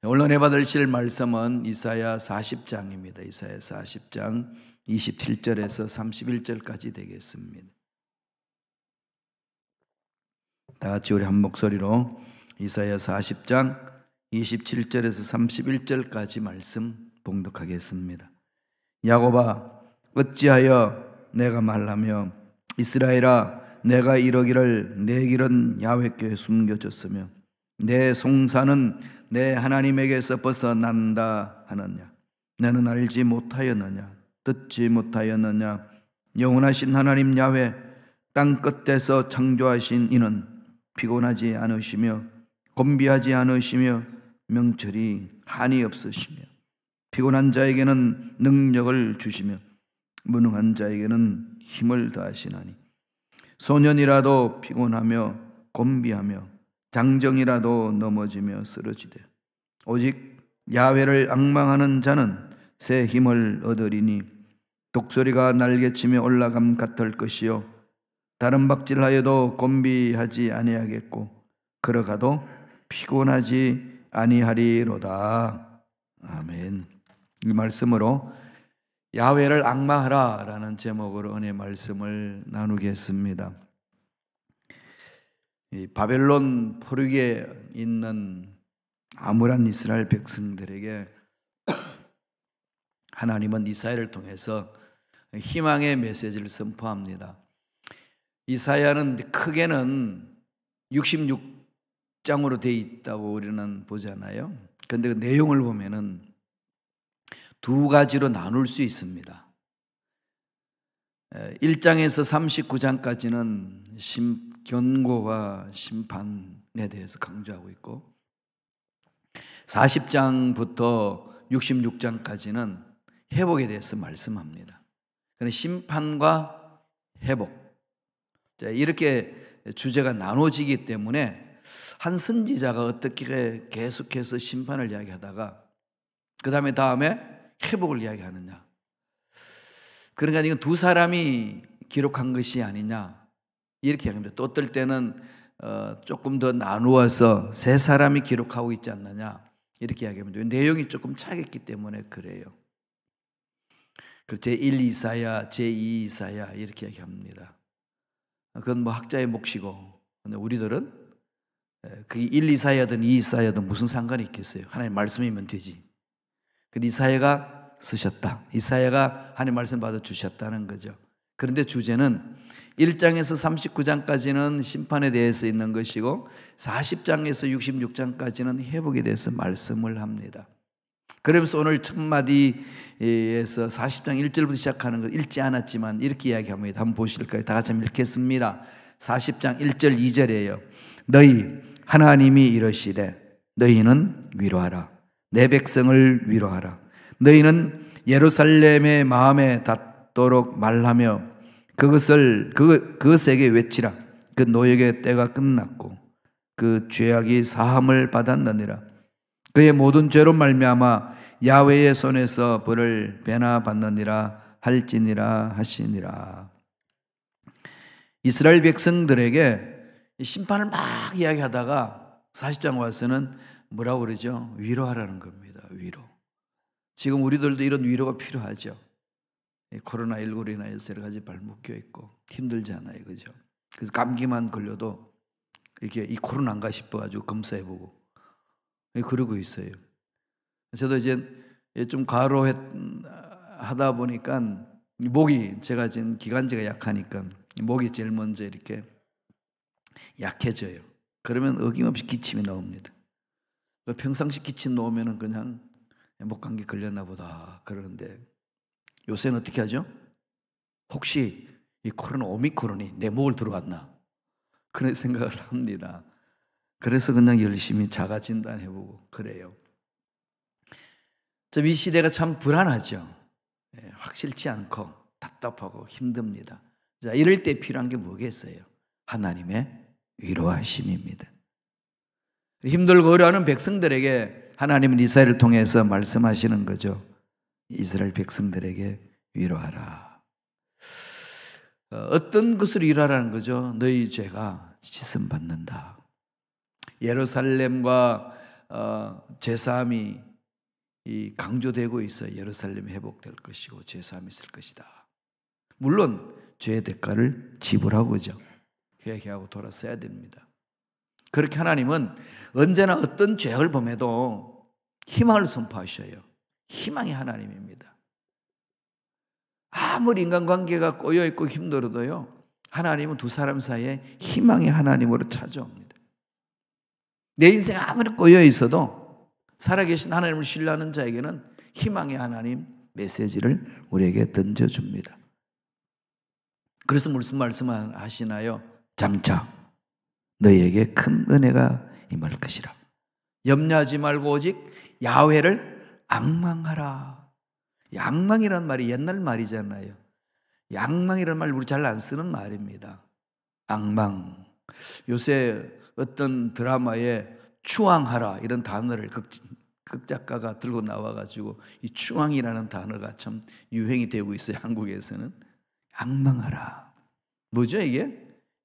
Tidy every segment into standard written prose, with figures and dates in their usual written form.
오늘 은혜 받으실 말씀은 이사야 40장입니다. 이사야 40장 27절에서 31절까지 되겠습니다. 다 같이 우리 한 목소리로 이사야 40장 27절에서 31절까지 말씀 봉독하겠습니다. 야곱아, 어찌하여 내가 말하며 이스라엘아, 내가 이러기를 내 길은 야훼께 숨겨졌으며 내 송사는 내 하나님에게서 벗어난다 하느냐? 너는 알지 못하였느냐? 듣지 못하였느냐? 영원하신 하나님 야훼, 땅 끝에서 창조하신 이는 피곤하지 않으시며 곤비하지 않으시며 명철이 한이 없으시며 피곤한 자에게는 능력을 주시며 무능한 자에게는 힘을 더하시나니 소년이라도 피곤하며 곤비하며 장정이라도 넘어지며 쓰러지되 오직 야훼를 앙망하는 자는 새 힘을 얻으리니 독수리가 날개치며 올라감 같을 것이요 다른 박질하여도 곤비하지 아니하겠고 걸어가도 피곤하지 아니하리로다. 아멘. 이 말씀으로 야훼를 앙망하라 라는 제목으로 은혜 말씀을 나누겠습니다. 이 바벨론 포로기에 있는 암울한 이스라엘 백성들에게 하나님은 이사야를 통해서 희망의 메시지를 선포합니다. 이사야는 크게는 66장으로 되어 있다고 우리는 보잖아요. 그런데 그 내용을 보면은 두 가지로 나눌 수 있습니다. 1장에서 39장까지는 견고와 심판에 대해서 강조하고 있고 40장부터 66장까지는 회복에 대해서 말씀합니다. 그런데 심판과 회복 이렇게 주제가 나눠지기 때문에 한 선지자가 어떻게 계속해서 심판을 이야기하다가 그 다음에 회복을 이야기하느냐, 그러니까 이건 두 사람이 기록한 것이 아니냐 이렇게 이야기합니다. 또 어떨 때는 조금 더 나누어서 세 사람이 기록하고 있지 않느냐 이렇게 이야기합니다. 내용이 조금 차겠기 때문에 그래요. 제1 이사야, 제2 이사야 이렇게 이야기합니다. 그건 뭐 학자의 몫이고, 근데 우리들은 그게 1 이사야든 2 이사야든 무슨 상관이 있겠어요? 하나님 말씀이면 되지. 근데 이사야가 쓰셨다, 이사야가 하나님 말씀 받아주셨다는 거죠. 그런데 주제는 1장에서 39장까지는 심판에 대해서 있는 것이고 40장에서 66장까지는 회복에 대해서 말씀을 합니다. 그러면서 오늘 첫 마디에서 40장 1절부터 시작하는 걸 읽지 않았지만 이렇게 이야기합니다. 한번 보실까요? 다 같이 한번 읽겠습니다. 40장 1절 2절이에요. 너희 하나님이 이러시되 너희는 위로하라. 내 백성을 위로하라. 너희는 예루살렘의 마음에 닿도록 말하며 그것에게 외치라. 그 노역의 때가 끝났고 그 죄악이 사함을 받았느니라. 그의 모든 죄로 말미암아 야훼의 손에서 벌을 배나 받느니라 할지니라 하시니라. 이스라엘 백성들에게 심판을 막 이야기하다가 40장 와서는 뭐라고 그러죠? 위로하라는 겁니다. 위로. 지금 우리들도 이런 위로가 필요하죠. 코로나19로 인해서 여러 가지 발묶여 있고 힘들잖아요, 그죠? 그래서 감기만 걸려도 이게 이 코로나인가 싶어가지고 검사해보고 그러고 있어요. 저도 이제 좀 과로하다 보니까 목이, 제가 지금 기관지가 약하니까 목이 제일 먼저 이렇게 약해져요. 그러면 어김없이 기침이 나옵니다. 평상시 기침 나오면은 그냥 목감기 걸렸나 보다 그러는데 요새는 어떻게 하죠? 혹시 이 코로나 오미크론이 내 목을 들어왔나? 그런 생각을 합니다. 그래서 그냥 열심히 자가 진단해보고 그래요. 이 시대가 참 불안하죠. 확실치 않고 답답하고 힘듭니다. 자, 이럴 때 필요한 게 뭐겠어요? 하나님의 위로하심입니다. 힘들고 어려워하는 백성들에게 하나님은 이사야를 통해서 말씀하시는 거죠. 이스라엘 백성들에게 위로하라. 어떤 것을 위로하라는 거죠? 너희 죄가 씻음 받는다. 예루살렘과 제사함이 강조되고 있어. 예루살렘이 회복될 것이고 제사함이 있을 것이다. 물론 죄의 대가를 지불하고죠. 회개하고 돌아서야 됩니다. 그렇게 하나님은 언제나 어떤 죄악을 범해도 희망을 선포하셔요. 희망의 하나님입니다. 아무리 인간관계가 꼬여있고 힘들어도요, 하나님은 두 사람 사이에 희망의 하나님으로 찾아옵니다. 내 인생 아무리 꼬여있어도 살아계신 하나님을 신뢰하는 자에게는 희망의 하나님 메시지를 우리에게 던져줍니다. 그래서 무슨 말씀을 하시나요? 장차 너희에게 큰 은혜가 임할 것이라. 염려하지 말고 오직 야훼를 앙망하라. 앙망이라는 말이 옛날 말이잖아요. 앙망이라는 말 우리 잘 안 쓰는 말입니다. 앙망. 요새 어떤 드라마에 추앙하라 이런 단어를 극작가가 들고 나와가지고 이 추앙이라는 단어가 참 유행이 되고 있어요. 한국에서는. 앙망하라. 뭐죠 이게?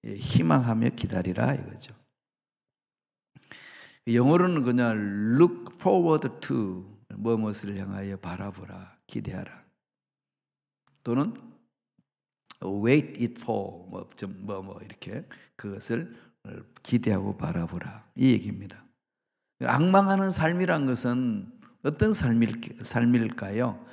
희망하며 기다리라 이거죠. 영어로는 그냥 look forward to 무엇을 향하여 바라보라, 기대하라. 또는 wait it for 이렇게 그것을 기대하고 바라보라 이 얘기입니다. 앙망하는 삶이란 것은 어떤 삶일까요?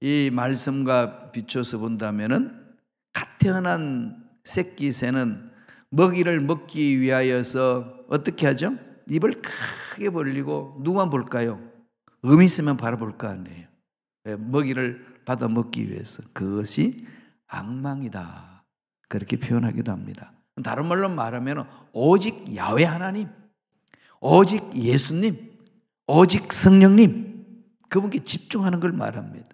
이 말씀과 비춰서 본다면은 갓 태어난 새끼 새는 먹이를 먹기 위하여서 어떻게 하죠? 입을 크게 벌리고 누구만 볼까요? 음이 있으면 바라볼 거 아니에요. 먹이를 받아 먹기 위해서. 그것이 앙망이다. 그렇게 표현하기도 합니다. 다른 말로 말하면 오직 야훼 하나님, 오직 예수님, 오직 성령님, 그분께 집중하는 걸 말합니다.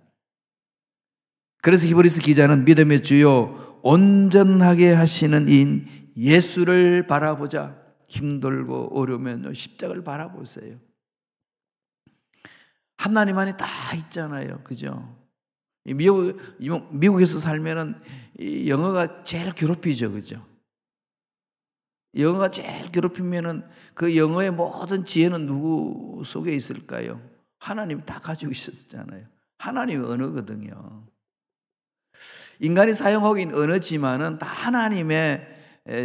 그래서 히브리서 기자는 믿음의 주요 온전하게 하시는 이인 예수를 바라보자. 힘들고 어려우면 십자가를 바라보세요. 하나님 안에 다 있잖아요. 그죠? 미국에서 살면은 영어가 제일 괴롭히죠. 그죠? 영어가 제일 괴롭히면은 그 영어의 모든 지혜는 누구 속에 있을까요? 하나님 다 가지고 있었잖아요. 하나님의 언어거든요. 인간이 사용하고 있는 언어지만은 다 하나님의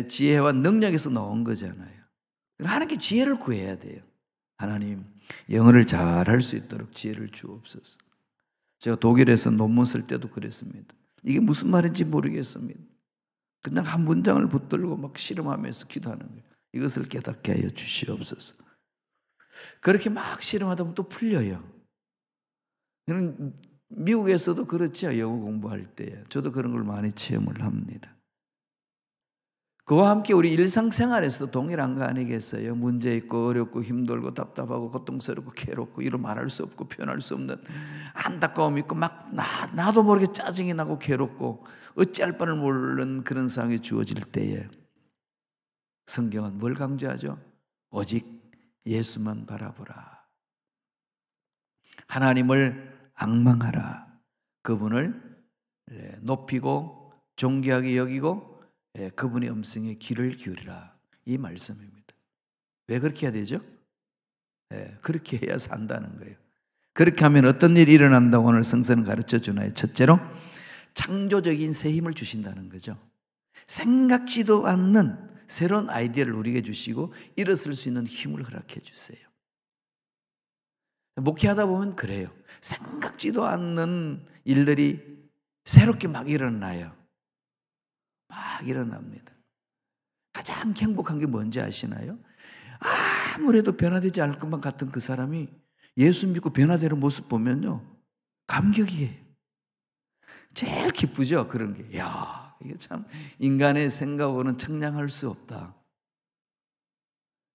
지혜와 능력에서 나온 거잖아요. 하나님께 지혜를 구해야 돼요. 하나님, 영어를 잘 할 수 있도록 지혜를 주옵소서. 제가 독일에서 논문 쓸 때도 그랬습니다. 이게 무슨 말인지 모르겠습니다. 그냥 한 문장을 붙들고 막 실험하면서 기도하는 거예요. 이것을 깨닫게 하여 주시옵소서. 그렇게 막 실험하다 보면 또 풀려요. 미국에서도 그렇죠. 영어 공부할 때. 저도 그런 걸 많이 체험을 합니다. 그와 함께 우리 일상생활에서도 동일한 거 아니겠어요? 문제 있고 어렵고 힘들고 답답하고 고통스럽고 괴롭고 이루 말할 수 없고 표현할 수 없는 안타까움이 있고 막 나도 모르게 짜증이 나고 괴롭고 어찌할 바를 모르는 그런 상황이 주어질 때에 성경은 뭘 강조하죠? 오직 예수만 바라보라. 하나님을 앙망하라. 그분을 높이고 존귀하게 여기고 그분의 음성에 귀를 기울이라. 이 말씀입니다. 왜 그렇게 해야 되죠? 그렇게 해야 산다는 거예요. 그렇게 하면 어떤 일이 일어난다고 오늘 성서는 가르쳐 주나요? 첫째로 창조적인 새 힘을 주신다는 거죠. 생각지도 않는 새로운 아이디어를 우리에게 주시고 일어설 수 있는 힘을 허락해 주세요. 목회하다 보면 그래요. 생각지도 않는 일들이 새롭게 막 일어나요. 막 일어납니다. 가장 행복한 게 뭔지 아시나요? 아무래도 변화되지 않을 것만 같은 그 사람이 예수 믿고 변화되는 모습 보면요, 감격이에요. 제일 기쁘죠, 그런 게. 이야, 이게 참 인간의 생각으로는 청량할 수 없다.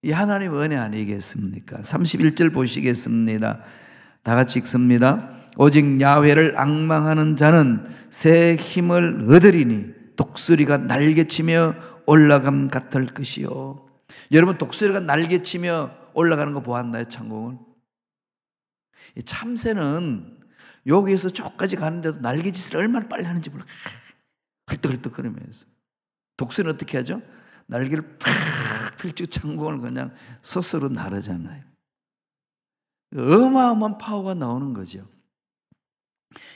이 하나님 은혜 아니겠습니까? 31절 보시겠습니다. 다 같이 읽습니다. 오직 야훼를 앙망하는 자는 새 힘을 얻으리니 독수리가 날개치며 올라감 같을 것이요. 여러분, 독수리가 날개치며 올라가는 거 보았나요? 창공을. 이 참새는 여기에서 저까지 가는데도 날개짓을 얼마나 빨리 하는지 몰라. 헐떡헐떡 거리면서. 독수리는 어떻게 하죠? 날개를 팍 펼치고 창공을 그냥 스스로 나르잖아요. 어마어마한 파워가 나오는 거죠.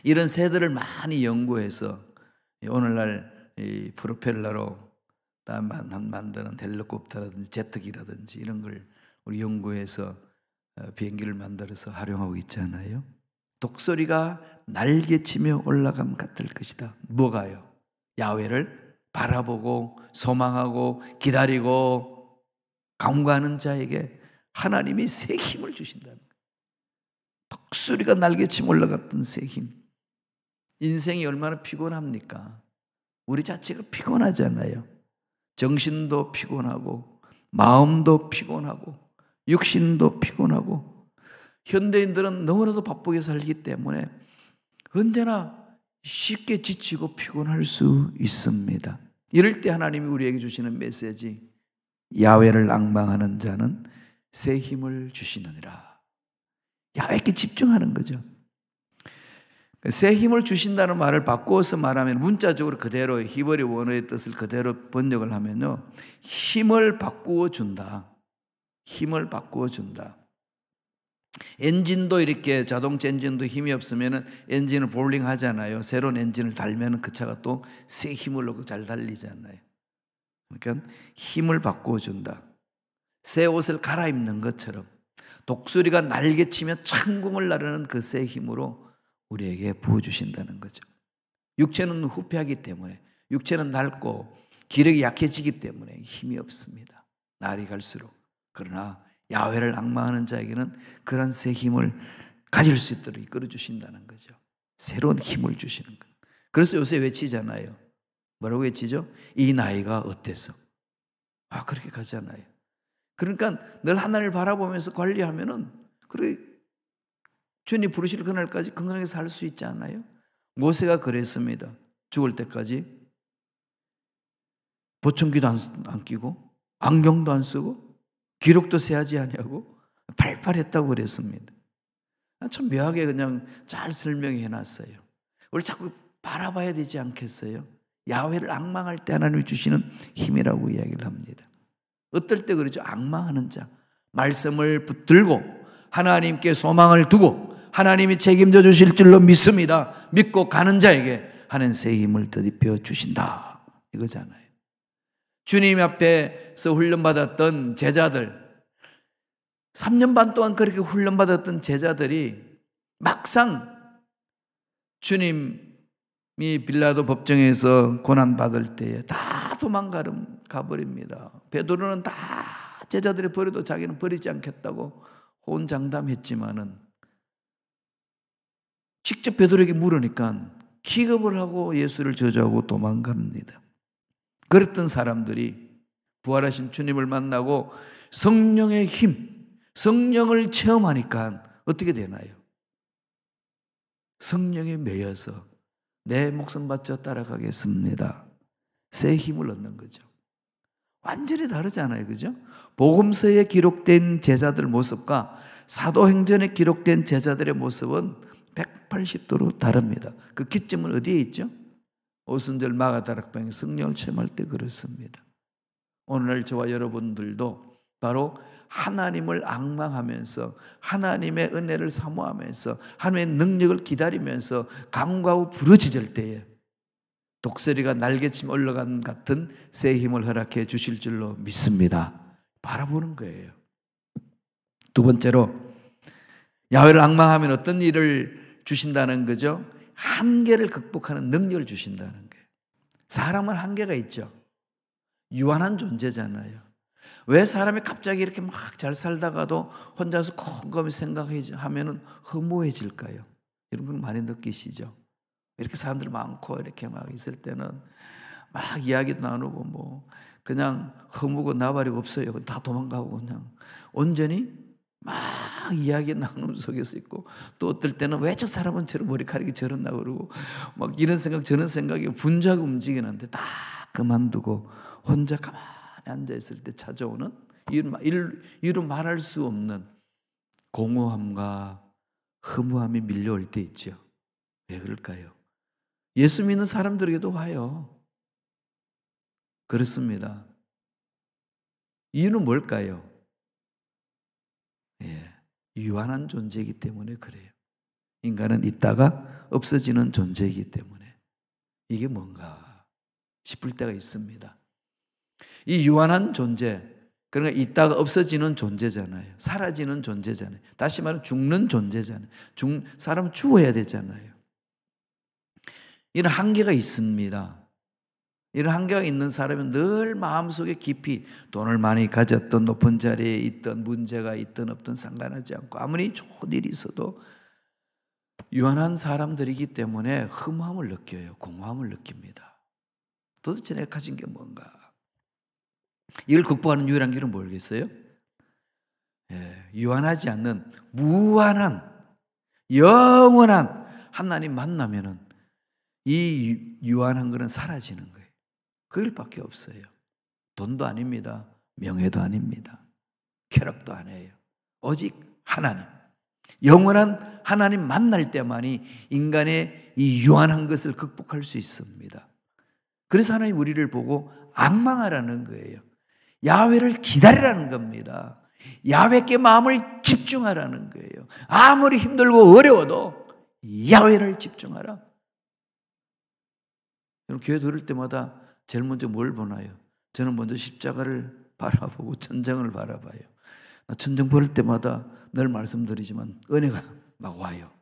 이런 새들을 많이 연구해서 오늘날 이 프로펠러로 만드는 헬리콥터라든지 제트기라든지 이런 걸 우리 연구해서 비행기를 만들어서 활용하고 있잖아요. 독수리가 날개치며 올라감 같을 것이다. 뭐가요? 야훼를 바라보고 소망하고 기다리고 간구하는 자에게 하나님이 새 힘을 주신다는 거예요. 독수리가 날개치며 올라갔던 새 힘. 인생이 얼마나 피곤합니까? 우리 자체가 피곤하잖아요. 정신도 피곤하고 마음도 피곤하고 육신도 피곤하고 현대인들은 너무나도 바쁘게 살기 때문에 언제나 쉽게 지치고 피곤할 수 있습니다. 이럴 때 하나님이 우리에게 주시는 메시지, 야훼를 앙망하는 자는 새 힘을 주시느니라. 야훼께 집중하는 거죠. 새 힘을 주신다는 말을 바꾸어서 말하면 문자적으로 그대로 히브리 원어의 뜻을 그대로 번역을 하면요, 힘을 바꾸어 준다. 힘을 바꾸어 준다. 엔진도 이렇게 자동차 엔진도 힘이 없으면 엔진을 볼링 하잖아요. 새로운 엔진을 달면 그 차가 또 새 힘을 넣고 잘 달리잖아요. 그러니까 힘을 바꾸어 준다. 새 옷을 갈아입는 것처럼 독수리가 날개치며 천궁을 나르는 그 새 힘으로 우리에게 부어주신다는 거죠. 육체는 후패하기 때문에, 육체는 낡고 기력이 약해지기 때문에 힘이 없습니다. 날이 갈수록. 그러나 야훼를 앙망하는 자에게는 그런 새 힘을 가질 수 있도록 이끌어 주신다는 거죠. 새로운 힘을 주시는 거예요. 그래서 요새 외치잖아요. 뭐라고 외치죠? 이 나이가 어때서? 그렇게 가잖아요. 그러니까 늘 하나님을 바라보면서 관리하면은 그래 주님 부르실 그날까지 건강하게 살 수 있지 않아요? 모세가 그랬습니다. 죽을 때까지 보청기도 안 끼고 안경도 안 쓰고 기록도 세하지 아니하고 발팔했다고 그랬습니다. 참 묘하게 그냥 잘 설명해 놨어요. 우리 자꾸 바라봐야 되지 않겠어요? 야훼를 앙망할 때 하나님이 주시는 힘이라고 이야기를 합니다. 어떨 때 그러죠? 앙망하는 자, 말씀을 붙들고 하나님께 소망을 두고 하나님이 책임져 주실 줄로 믿습니다. 믿고 가는 자에게 하는 새 힘을 더입혀 주신다, 이거잖아요. 주님 앞에서 훈련받았던 제자들, 3년 반 동안 그렇게 훈련받았던 제자들이 막상 주님이 빌라도 법정에서 고난받을 때에 다 도망가버립니다. 베드로는 다 제자들이 버려도 자기는 버리지 않겠다고 호언장담했지만은 직접 베드로에게 물으니까 기겁을 하고 예수를 저주하고 도망갑니다. 그랬던 사람들이 부활하신 주님을 만나고 성령의 힘, 성령을 체험하니까 어떻게 되나요? 성령에 매여서 내 목숨 바쳐 따라가겠습니다. 새 힘을 얻는 거죠. 완전히 다르잖아요. 그죠? 복음서에 기록된 제자들 모습과 사도행전에 기록된 제자들의 모습은 180도로 다릅니다. 그 기점은 어디에 있죠? 오순절 마가다락방에 성령을 체험할 때 그렇습니다. 오늘날 저와 여러분들도 바로 하나님을 앙망하면서 하나님의 은혜를 사모하면서 하나님의 능력을 기다리면서 간구하고 부르짖을 때에 독수리가 날개치며 올라간 같은 새 힘을 허락해 주실 줄로 믿습니다. 바라보는 거예요. 두 번째로 야훼를 앙망하면 어떤 일을 주신다는 거죠? 한계를 극복하는 능력을 주신다는 거예요. 사람은 한계가 있죠. 유한한 존재잖아요. 왜 사람이 갑자기 이렇게 막 잘 살다가도 혼자서 곰곰이 생각하면 허무해질까요? 이런 건 많이 느끼시죠? 이렇게 사람들 많고 이렇게 막 있을 때는 막 이야기 나누고 뭐 그냥 허무고 나발이고 없어요. 다 도망가고 그냥 온전히 막 이야기 나누는 속에서 있고, 또 어떨 때는 왜 저 사람은 저런 머리카락이 저랬나 그러고 막 이런 생각 저런 생각이 분주하게 움직이는데 다 그만두고 혼자 가만히 앉아있을 때 찾아오는 이루 말할 수 없는 공허함과 허무함이 밀려올 때 있죠. 왜 그럴까요? 예수 믿는 사람들에게도 와요. 그렇습니다. 이유는 뭘까요? 유한한 존재이기 때문에 그래요. 인간은 있다가 없어지는 존재이기 때문에 이게 뭔가 싶을 때가 있습니다. 이 유한한 존재, 그러니까 있다가 없어지는 존재잖아요. 사라지는 존재잖아요. 다시 말하면 죽는 존재잖아요. 사람은 죽어야 되잖아요. 이런 한계가 있습니다. 이런 한계가 있는 사람은 늘 마음속에 깊이 돈을 많이 가졌던 높은 자리에 있던 문제가 있든 없든 상관하지 않고 아무리 좋은 일이 있어도 유한한 사람들이기 때문에 흠함을 느껴요. 공허함을 느낍니다. 도대체 내가 가진 게 뭔가. 이걸 극복하는 유일한 길은 모르겠어요? 유한하지 않는 무한한 영원한 하나님 만나면은 이 유한한 것은 사라지는 거예요. 그 일밖에 없어요. 돈도 아닙니다. 명예도 아닙니다. 쾌락도 아니에요. 오직 하나님. 영원한 하나님 만날 때만이 인간의 이 유한한 것을 극복할 수 있습니다. 그래서 하나님 우리를 보고 앙망하라는 거예요. 야훼를 기다리라는 겁니다. 야훼께 마음을 집중하라는 거예요. 아무리 힘들고 어려워도 야훼를 집중하라. 여러분 교회 들을 때마다 제일 먼저 뭘 보나요? 저는 먼저 십자가를 바라보고 천정을 바라봐요. 천정 볼 때마다 늘 말씀드리지만 은혜가 막 와요.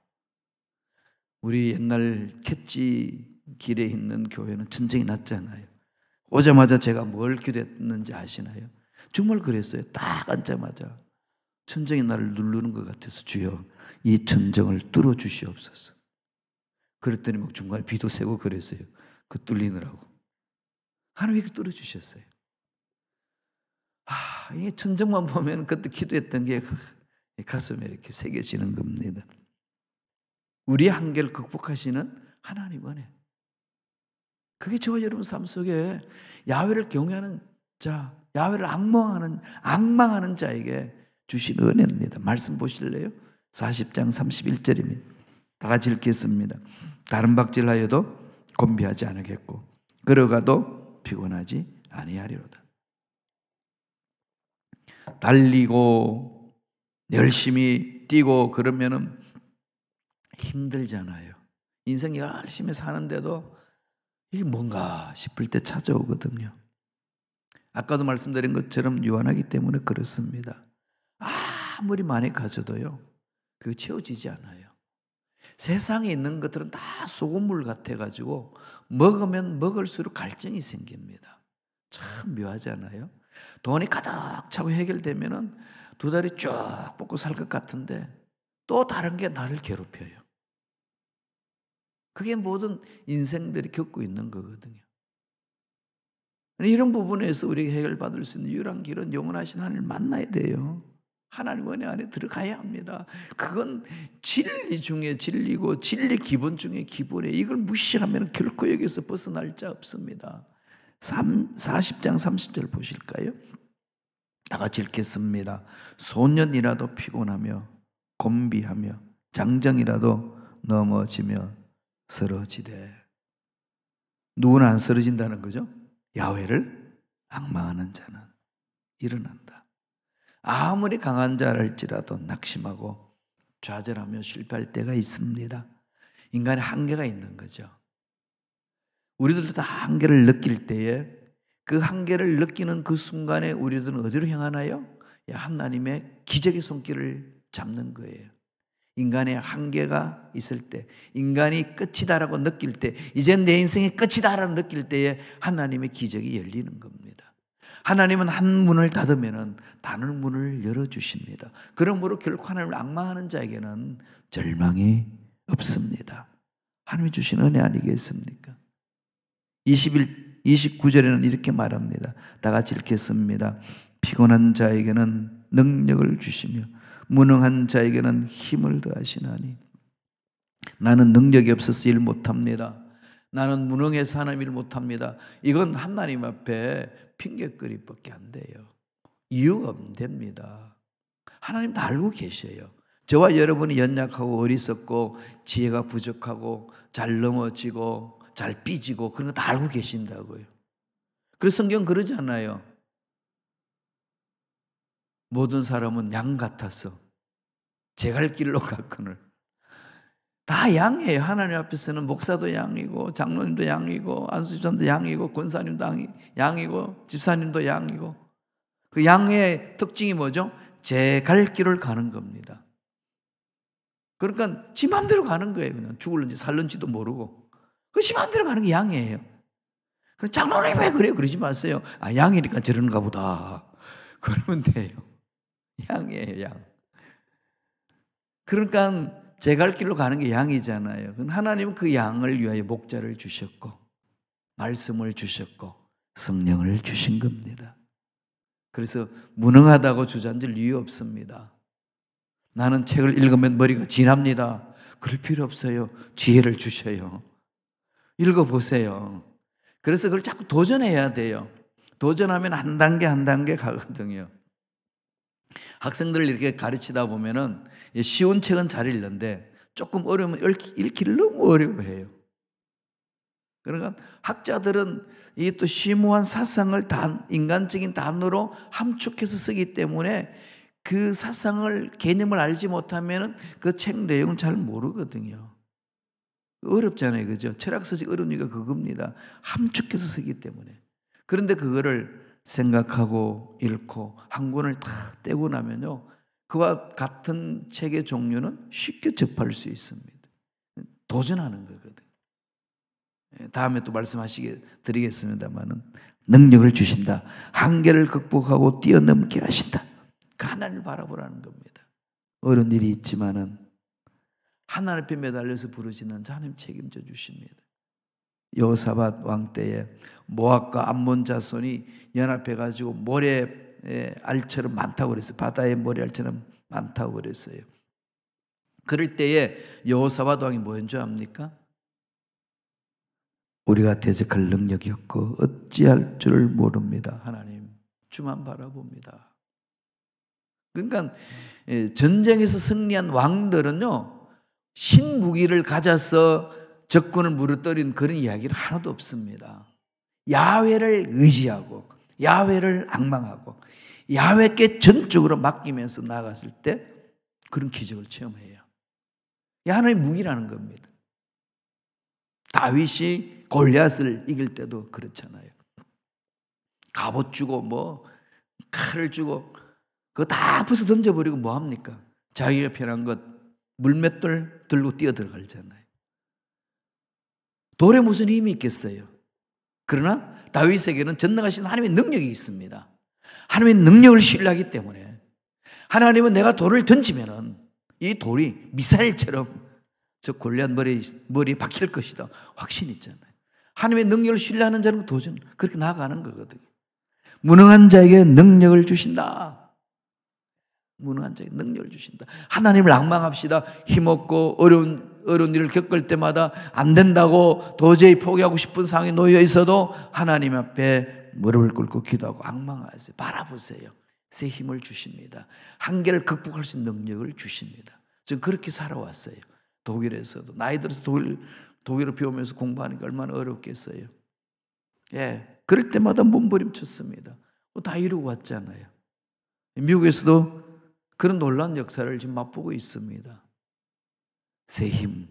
우리 옛날 캣지 길에 있는 교회는 천정이 낮잖아요. 오자마자 제가 뭘 기도했는지 아시나요? 정말 그랬어요. 딱 앉자마자 천정이 나를 누르는 것 같아서 주여 이 천정을 뚫어 주시옵소서. 그랬더니 막 중간에 비도 새고 그랬어요. 그 뚫리느라고. 하나님이 뚫어 주셨어요. 이 천정만 보면 그때 기도했던 게 가슴에 이렇게 새겨지는 겁니다. 우리의 한계를 극복하시는 하나님 은혜. 그게 저와 여러분 삶 속에 야훼를 경외하는 자, 야훼를 앙망하는 자에게 주신 은혜입니다. 말씀 보실래요? 40장 31절입니다. 다 같이 읽겠습니다. 다른 박질하여도 곤비하지 않겠고 걸어가도 피곤하지 아니하리로다. 달리고 열심히 뛰고 그러면은 힘들잖아요. 인생 열심히 사는데도 이게 뭔가 싶을 때 찾아오거든요. 아까도 말씀드린 것처럼 유한하기 때문에 그렇습니다. 아무리 많이 가져도요, 그거 채워지지 않아요. 세상에 있는 것들은 다 소금물 같아가지고 먹으면 먹을수록 갈증이 생깁니다. 참 묘하지 않아요? 돈이 가득 차고 해결되면은 두 다리 쭉 뻗고 살 것 같은데 또 다른 게 나를 괴롭혀요. 그게 모든 인생들이 겪고 있는 거거든요. 이런 부분에서 우리가 해결받을 수 있는 유일한 길은 영원하신 하나님을 만나야 돼요. 하나님 은혜 안에 들어가야 합니다. 그건 진리 중에 진리고 진리 기본 중에 기본이에요. 이걸 무시하면 결코 여기서 벗어날 자 없습니다. 40장 30절 보실까요? 다 같이 읽겠습니다. 소년이라도 피곤하며 곤비하며 장정이라도 넘어지며 쓰러지되. 누구는 안 쓰러진다는 거죠? 야훼를 앙망하는 자는 일어난다. 아무리 강한 자랄지라도 낙심하고 좌절하며 실패할 때가 있습니다. 인간의 한계가 있는 거죠. 우리들도 다 한계를 느낄 때에 그 한계를 느끼는 그 순간에 우리들은 어디로 향하나요? 하나님의 기적의 손길을 잡는 거예요. 인간의 한계가 있을 때, 인간이 끝이다라고 느낄 때, 이젠 내 인생이 끝이다라고 느낄 때에 하나님의 기적이 열리는 겁니다. 하나님은 한 문을 닫으면 다른 문을 열어주십니다. 그러므로 결코 하나님을 앙망하는 자에게는 절망이 없습니다. 하나님이 주신 은혜 아니겠습니까? 29절에는 이렇게 말합니다. 다 같이 읽겠습니다. 피곤한 자에게는 능력을 주시며 무능한 자에게는 힘을 더하시나니. 나는 능력이 없어서 일 못합니다. 나는 무능해서 하나님 일 못합니다. 이건 하나님 앞에 핑계거리밖에 안 돼요. 이유가 안 됩니다. 하나님 다 알고 계셔요. 저와 여러분이 연약하고 어리석고 지혜가 부족하고 잘 넘어지고 잘 삐지고 그런 거 다 알고 계신다고요. 그래서 성경 그러잖아요. 모든 사람은 양 같아서 제 갈 길로 가거늘. 다 양이에요. 하나님 앞에서는 목사도 양이고 장로님도 양이고 안수집사님도 양이고 권사님도 양이고 집사님도 양이고. 그 양의 특징이 뭐죠? 제 갈 길을 가는 겁니다. 그러니까 지 맘대로 가는 거예요. 그냥 죽을는지 살는지도 모르고. 그 지 맘대로 가는 게 양이에요. 그럼 장로님 왜 그래요? 그러지 마세요. 아, 양이니까 저러는가 보다. 그러면 돼요. 양이에요, 양. 그러니까 제 갈 길로 가는 게 양이잖아요. 하나님은 그 양을 위하여 목자를 주셨고 말씀을 주셨고 성령을 주신 겁니다. 그래서 무능하다고 주저앉을 이유 없습니다. 나는 책을 읽으면 머리가 진합니다. 그럴 필요 없어요. 지혜를 주셔요. 읽어보세요. 그래서 그걸 자꾸 도전해야 돼요. 도전하면 한 단계 한 단계 가거든요. 학생들을 이렇게 가르치다 보면은 쉬운 책은 잘 읽는데 조금 어려우면 읽기를 너무 어려워해요. 그러니까 학자들은 이 또 심오한 사상을 인간적인 단어로 함축해서 쓰기 때문에 그 사상을 개념을 알지 못하면 그 책 내용을 잘 모르거든요. 어렵잖아요, 그죠? 철학 서식 어려운 이유가 그겁니다. 함축해서 쓰기 때문에. 그런데 그거를 생각하고 읽고 한 권을 다 떼고 나면요, 그와 같은 책의 종류는 쉽게 접할 수 있습니다. 도전하는 거거든요. 다음에 또 말씀하시게 드리겠습니다만은 능력을 주신다. 한계를 극복하고 뛰어넘게 하신다. 그 하나님을 바라보라는 겁니다. 어려운 일이 있지만은 하나님 앞에 매달려서 부르시는 자 하나님 책임져 주십니다. 여호사밧 왕 때에 모압과 암몬 자손이 연합해가지고 모래 알처럼 많다고 그랬어요. 바다의 모래 알처럼 많다고 그랬어요. 그럴 때에 여호사밧 왕이 뭐인 줄 압니까? 우리가 대적할 능력이 없고 어찌할 줄을 모릅니다. 하나님 주만 바라봅니다. 그러니까 전쟁에서 승리한 왕들은요, 신무기를 가져서 적군을 무너뜨린 그런 이야기는 하나도 없습니다. 야훼를 의지하고 야훼를 앙망하고 야훼께 전적으로 맡기면서 나아갔을 때 그런 기적을 체험해요. 이 하나의 무기라는 겁니다. 다윗이 골리앗을 이길 때도 그렇잖아요. 갑옷 주고 뭐 칼을 주고 그거 다 벗어 던져버리고 뭐합니까? 자기가 편한 것 물맷돌 들고 뛰어 들어가잖아요. 돌에 무슨 힘이 있겠어요? 그러나 다윗에게는 전능하신 하나님의 능력이 있습니다. 하나님의 능력을 신뢰하기 때문에 하나님은 내가 돌을 던지면은 이 돌이 미사일처럼 저 골리앗 머리에 박힐 것이다. 확신이 있잖아요. 하나님의 능력을 신뢰하는 자는 도전 그렇게 나아가는 거거든요. 무능한 자에게 능력을 주신다. 무능한 자에게 능력을 주신다. 하나님을 앙망합시다. 힘없고 어려운 일을 겪을 때마다 안 된다고 도저히 포기하고 싶은 상황에 놓여 있어도 하나님 앞에 무릎을 꿇고 기도하고 앙망하세요. 바라보세요. 새 힘을 주십니다. 한계를 극복할 수 있는 능력을 주십니다. 저는 그렇게 살아왔어요. 독일에서도 나이 들어서 독일을 배우면서 공부하니까 얼마나 어렵겠어요. 예, 그럴 때마다 몸부림쳤습니다. 다 이루고 왔잖아요. 미국에서도 그런 놀라운 역사를 지금 맛보고 있습니다. 새 힘,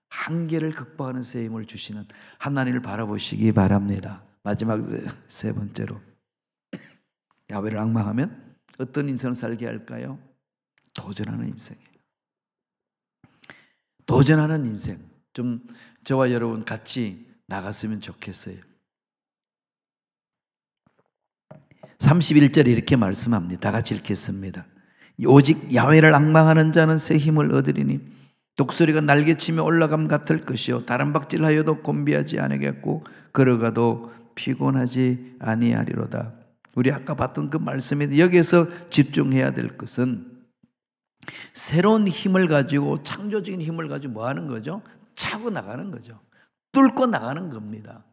한계를 극복하는 새 힘을 주시는 하나님을 바라보시기 바랍니다. 마지막 세 번째로 야훼를 앙망하면 어떤 인생을 살게 할까요? 도전하는 인생이에요. 도전하는 인생. 좀 저와 여러분 같이 나갔으면 좋겠어요. 31절에 이렇게 말씀합니다. 다 같이 읽겠습니다. 오직 야훼를 앙망하는 자는 새 힘을 얻으리니 독수리가 날개치며 올라감 같을 것이요 다른 박질하여도 곤비하지 아니하겠고 걸어가도 피곤하지 아니하리로다. 우리 아까 봤던 그 말씀인데 여기에서 집중해야 될 것은 새로운 힘을 가지고 창조적인 힘을 가지고 뭐 하는 거죠? 차고 나가는 거죠. 뚫고 나가는 겁니다.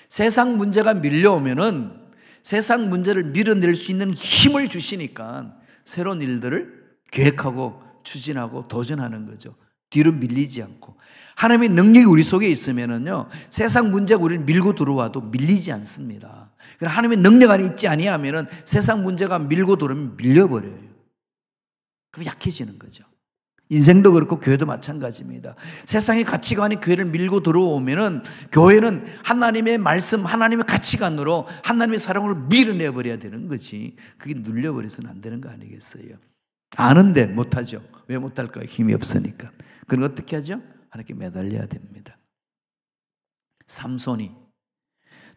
세상 문제가 밀려오면은 세상 문제를 밀어낼 수 있는 힘을 주시니까 새로운 일들을 계획하고 추진하고 도전하는 거죠. 뒤로 밀리지 않고. 하나님의 능력이 우리 속에 있으면은요, 세상 문제가 우리를 밀고 들어와도 밀리지 않습니다. 하나님의 능력 안에 있지 아니하면은 세상 문제가 밀고 들어오면 밀려버려요. 그럼 약해지는 거죠. 인생도 그렇고 교회도 마찬가지입니다. 세상의 가치관이 교회를 밀고 들어오면은 교회는 하나님의 말씀, 하나님의 가치관으로 하나님의 사랑으로 밀어내버려야 되는 거지. 그게 눌려버려서는 안 되는 거 아니겠어요? 아는데 못하죠. 왜 못할까요? 힘이 없으니까. 그럼 어떻게 하죠? 하나님께 매달려야 됩니다. 삼손이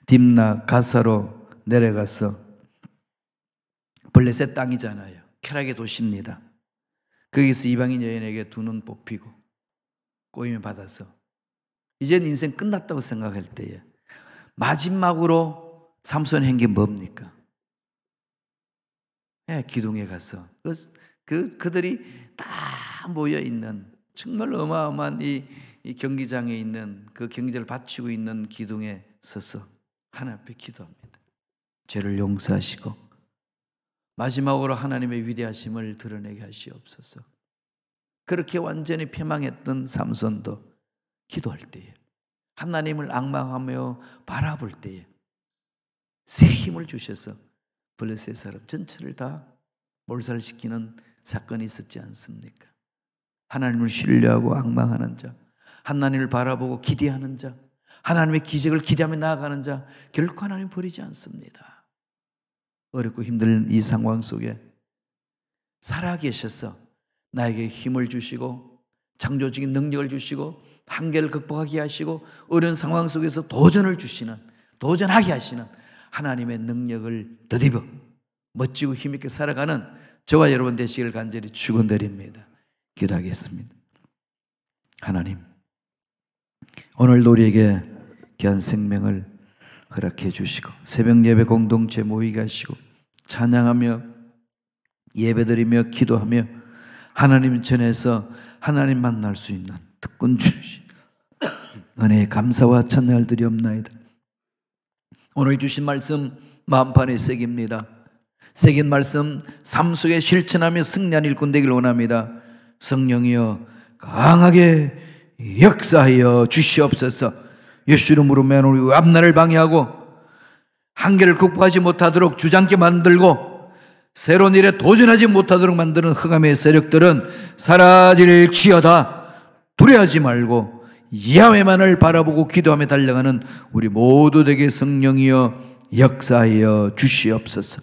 딥나 가사로 내려가서 블레셋 땅이잖아요. 쾌락의 도시입니다. 거기서 이방인 여인에게 두 눈 뽑히고 꼬임을 받아서 이젠 인생 끝났다고 생각할 때에 마지막으로 삼손이 한 게 뭡니까? 기둥에 가서 그들이 다 모여 있는 정말 어마어마한 이 경기장에 있는 그 경기를 바치고 있는 기둥에 서서 하나님 앞에 기도합니다. 죄를 용서하시고 마지막으로 하나님의 위대하심을 드러내게 하시옵소서. 그렇게 완전히 패망했던 삼손도 기도할 때에 하나님을 앙망하며 바라볼 때에 새 힘을 주셔서 블레셋 사람 전체를 다 몰살시키는 사건이 있었지 않습니까? 하나님을 신뢰하고 앙망하는 자, 하나님을 바라보고 기대하는 자, 하나님의 기적을 기대하며 나아가는 자 결코 하나님 버리지 않습니다. 어렵고 힘든 이 상황 속에 살아계셔서 나에게 힘을 주시고 창조적인 능력을 주시고 한계를 극복하게 하시고 어려운 상황 속에서 도전하게 하시는 하나님의 능력을 덧입어 멋지고 힘있게 살아가는 저와 여러분 되시길 간절히 축원드립니다. 기도하겠습니다. 하나님, 오늘도 우리에게 귀한 생명을 허락해 주시고 새벽 예배 공동체 모이게 하시고 찬양하며 예배드리며 기도하며 하나님 전에서 하나님 만날 수 있는 특권 주시 은혜에 감사와 찬양을 드리옵나이다. 오늘 주신 말씀 마음판에 새깁니다. 새긴 말씀 삶 속에 실천하며 승리하는 일꾼 되길 원합니다. 성령이여 강하게 역사하여 주시옵소서. 예수 이름으로 맨 우리 앞날을 방해하고 한계를 극복하지 못하도록 주장케 만들고 새로운 일에 도전하지 못하도록 만드는 흑암의 세력들은 사라질지어다. 두려워하지 말고 야훼만을 바라보고 기도하며 달려가는 우리 모두에게 성령이여 역사하여 주시옵소서.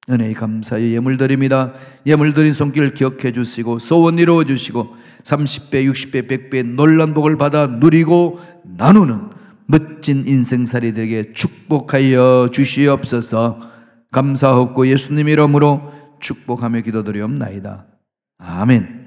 은혜에 감사하여 예물 드립니다. 예물 드린 손길 기억해 주시고 소원 이루어 주시고 30배, 60배, 100배 놀란 복을 받아 누리고 나누는 멋진 인생살이들에게 축복하여 주시옵소서. 감사하고 예수님 이름으로 축복하며 기도드리옵나이다. 아멘.